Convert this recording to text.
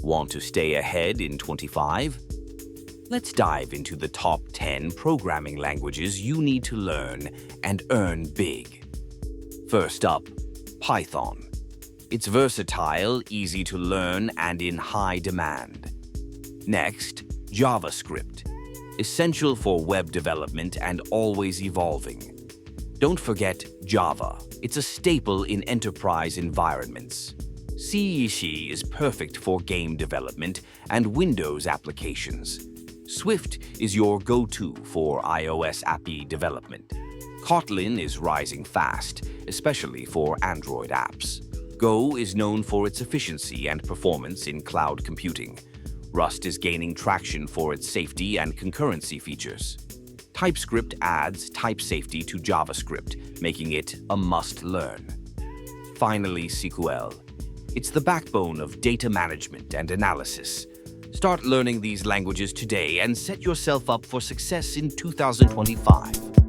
Want to stay ahead in 25? Let's dive into the top 10 programming languages you need to learn and earn big. First up, Python. It's versatile, easy to learn, and in high demand. Next, JavaScript. Essential for web development and always evolving. Don't forget Java. It's a staple in enterprise environments. C# is perfect for game development and Windows applications. Swift is your go-to for iOS API development. Kotlin is rising fast, especially for Android apps. Go is known for its efficiency and performance in cloud computing. Rust is gaining traction for its safety and concurrency features. TypeScript adds type safety to JavaScript, making it a must-learn. Finally, SQL. It's the backbone of data management and analysis. Start learning these languages today and set yourself up for success in 2025.